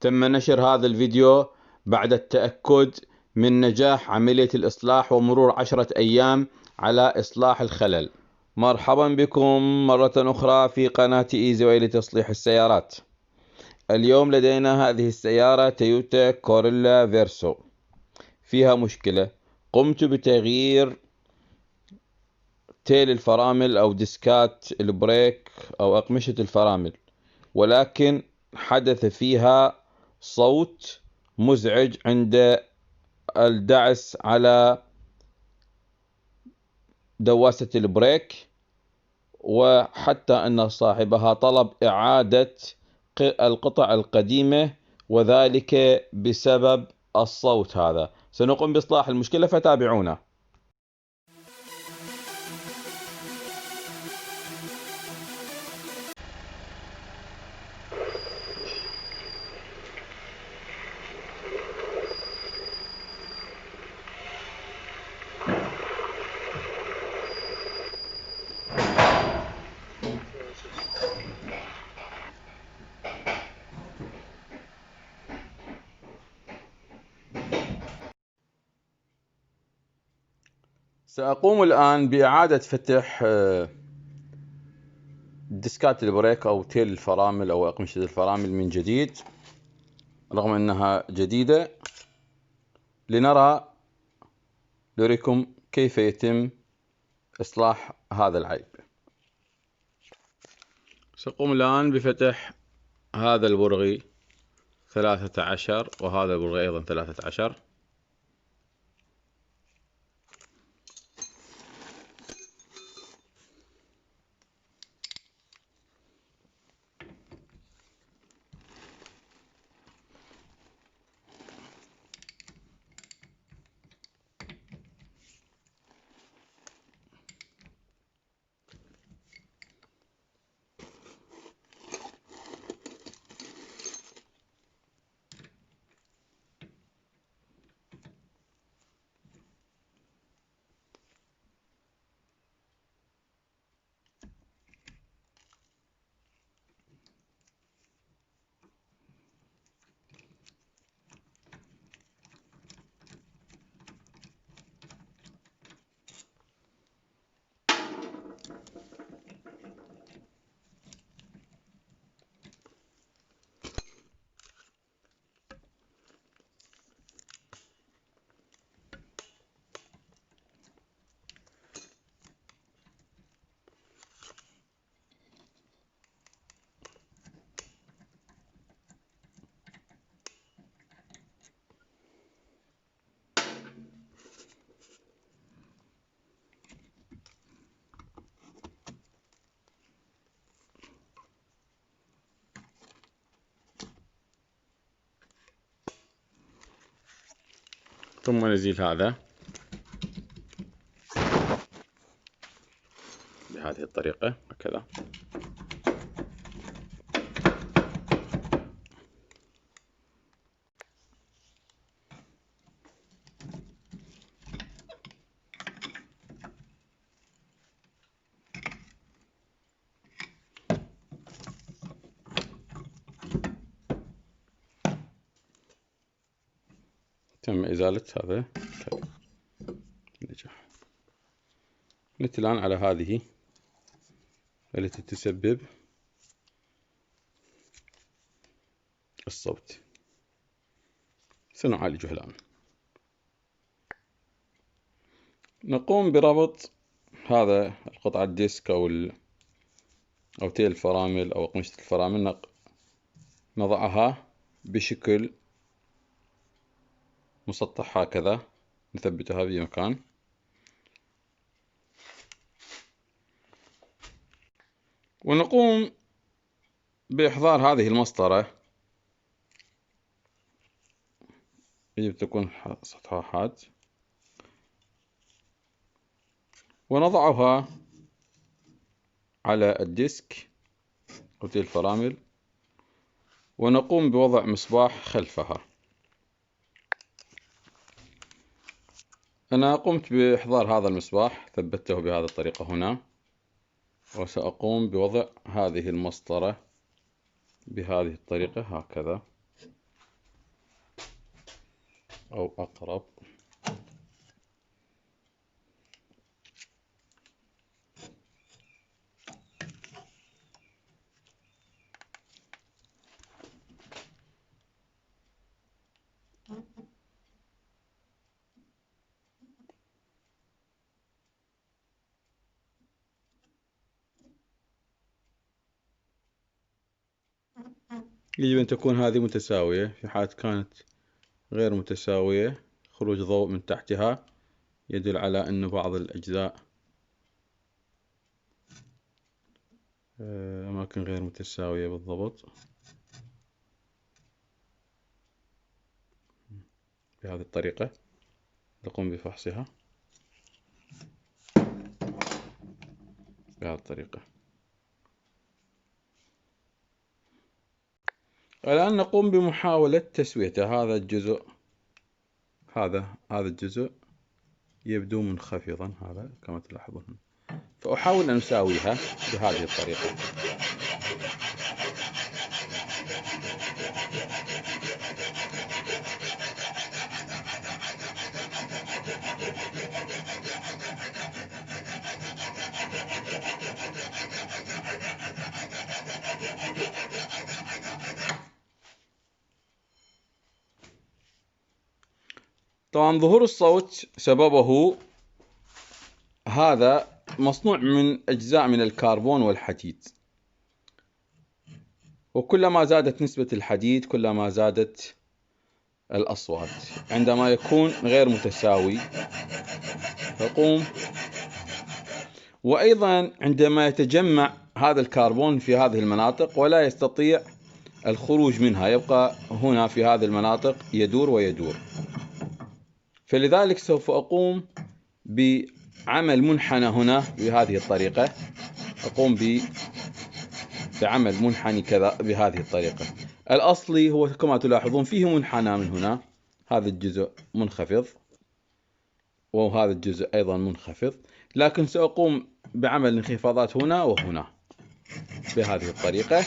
تم نشر هذا الفيديو بعد التأكد من نجاح عملية الإصلاح ومرور 10 أيام على إصلاح الخلل. مرحبا بكم مرة أخرى في قناة إيزي لتصليح السيارات. اليوم لدينا هذه السيارة تويوتا كورولا فيرسو، فيها مشكلة. قمت بتغيير تيل الفرامل أو ديسكات البريك أو أقمشة الفرامل، ولكن حدث فيها صوت مزعج عند الدعس على دواسة البريك، وحتى أن صاحبها طلب إعادة القطع القديمة، وذلك بسبب الصوت هذا. سنقوم بإصلاح المشكلة، فتابعونا. سأقوم الآن بإعادة فتح ديسكات البريك أو تيل الفرامل أو أقمشة الفرامل من جديد، رغم أنها جديدة، نريكم كيف يتم إصلاح هذا العيب. سأقوم الآن بفتح هذا البرغي 13 وهذا البرغي أيضا 13. ثم نزيل هذا بهذه الطريقة هكذا. تم إزالة هذا النجاح. نأتي الآن على هذه التي تسبب الصوت، سنعالجها الآن. نقوم بربط هذا القطعة الديسك أو تيل الفرامل أو أقمشة الفرامل، نضعها بشكل مسطح هكذا، نثبتها في مكان، ونقوم بإحضار هذه المسطرة. يجب تكون سطحها حاد، ونضعها على الديسك أو تيل الفرامل، ونقوم بوضع مصباح خلفها. أنا قمت بإحضار هذا المصباح، ثبته بهذه الطريقة هنا، وسأقوم بوضع هذه المسطرة بهذه الطريقة هكذا. أو أقرب. يجب أن تكون هذه متساوية. في حالة كانت غير متساوية خروج ضوء من تحتها يدل على أن بعض الأجزاء أماكن غير متساوية بالضبط. بهذه الطريقة نقوم بفحصها بهذه الطريقة. الآن نقوم بمحاولة تسويته. هذا الجزء هذا الجزء يبدو منخفضا، هذا كما تلاحظون، فأحاول أن أساويها بهذه الطريقة. طبعا ظهور الصوت سببه هذا مصنوع من أجزاء من الكربون والحديد، وكلما زادت نسبة الحديد كلما زادت الأصوات. عندما يكون غير متساوي فقوم، وأيضا عندما يتجمع هذا الكربون في هذه المناطق ولا يستطيع الخروج منها، يبقى هنا في هذه المناطق يدور ويدور. فلذلك سوف أقوم بعمل منحنى هنا بهذه الطريقة. أقوم بعمل منحني كذا بهذه الطريقة. الأصلي هو كما تلاحظون فيه منحنى من هنا، هذا الجزء منخفض وهذا الجزء أيضا منخفض، لكن سأقوم بعمل انخفاضات هنا وهنا بهذه الطريقة.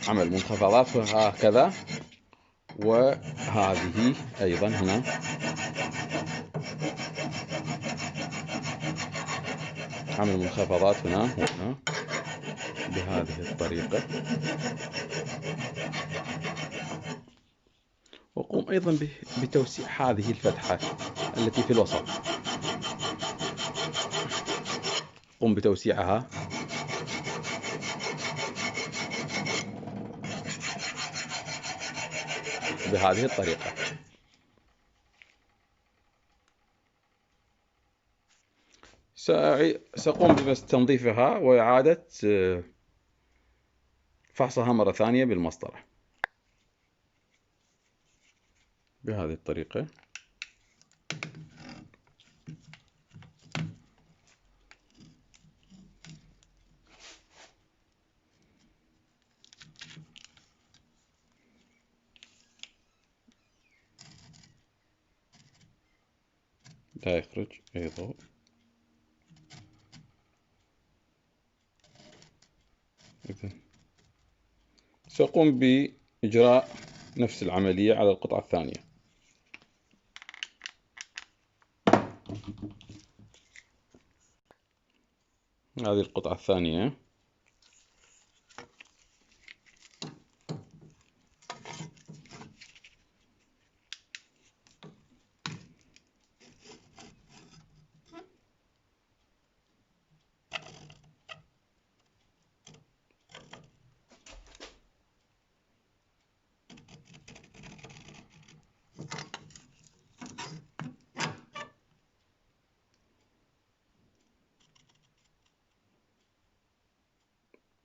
عمل منخفضات هكذا، وهذه أيضا هنا عمل منخفضات هنا وهنا بهذه الطريقة. وقوم أيضا بتوسيع هذه الفتحة التي في الوسط، قم بتوسيعها بهذه الطريقة. سأقوم بس تنظيفها وإعادة فحصها مرة ثانية بالمسطرة بهذه الطريقة. لا يخرج أي ضوء. سأقوم بإجراء نفس العملية على القطعة الثانية. هذه القطعة الثانية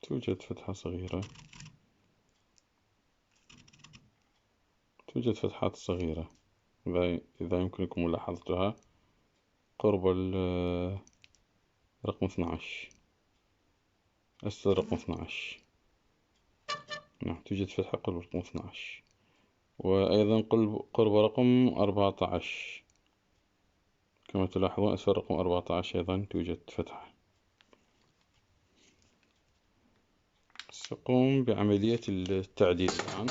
توجد فتحة صغيرة، توجد فتحات صغيرة إذا يمكنكم ملاحظتها قرب رقم 12، أسفل رقم 12. نعم توجد فتحة قرب رقم 12، وأيضا قرب رقم 14 كما تلاحظون. أسفل رقم 14 أيضا توجد فتحة. سأقوم بعملية التعديل الآن.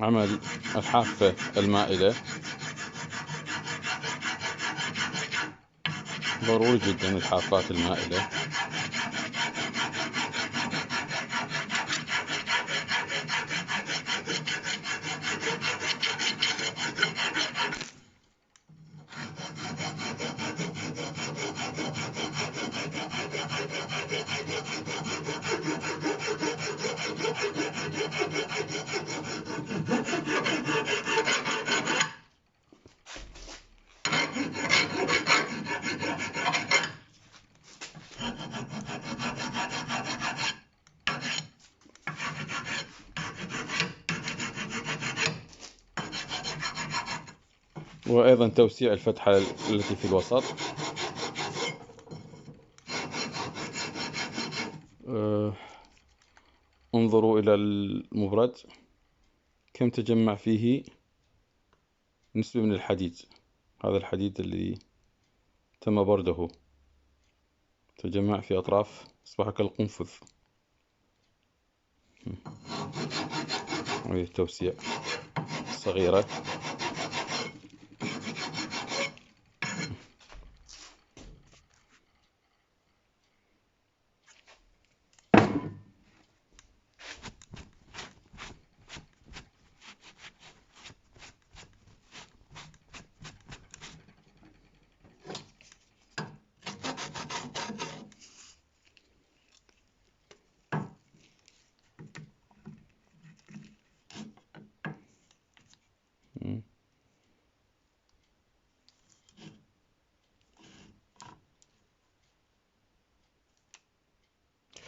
عمل الحافة المائلة ضروري جدا الحافات المائلة. وأيضا توسيع الفتحة التي في الوسط. انظروا إلى المبرد كم تجمع فيه نسبة من الحديد. هذا الحديد الذي تم برده تجمع في أطراف، أصبح كالقنفذ. هذه التوسيع صغيرة.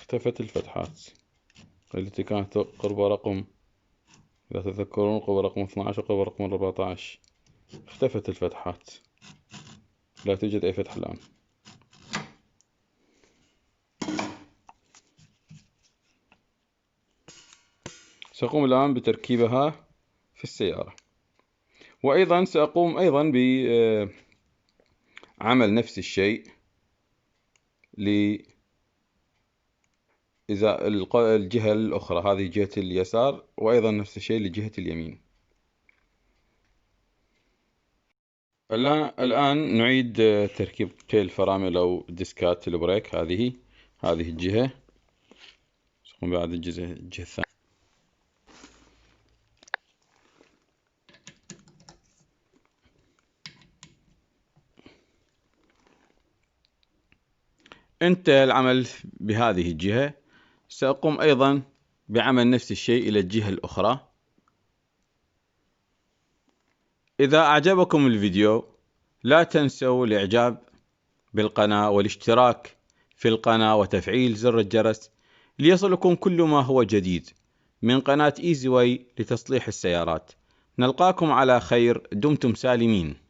اختفت الفتحات التي كانت قرب رقم، إذا تذكرون، قرب رقم 12 وقرب رقم 14. اختفت الفتحات، لا توجد أي فتحة الآن. سأقوم الآن بتركيبها في السيارة، وأيضا سأقوم أيضا بعمل نفس الشيء إذا الجهة الأخرى، هذه جهة اليسار، وأيضا نفس الشيء لجهة اليمين. الآن نعيد تركيب تيل فرامل أو ديسكات البريك. هذه الجهة، نقوم بعد الجهة الثانية. انتهى العمل بهذه الجهة، سأقوم أيضا بعمل نفس الشيء إلى الجهة الأخرى. إذا أعجبكم الفيديو لا تنسوا الإعجاب بالقناة والاشتراك في القناة وتفعيل زر الجرس ليصلكم كل ما هو جديد من قناة إيزي واي لتصليح السيارات. نلقاكم على خير، دمتم سالمين.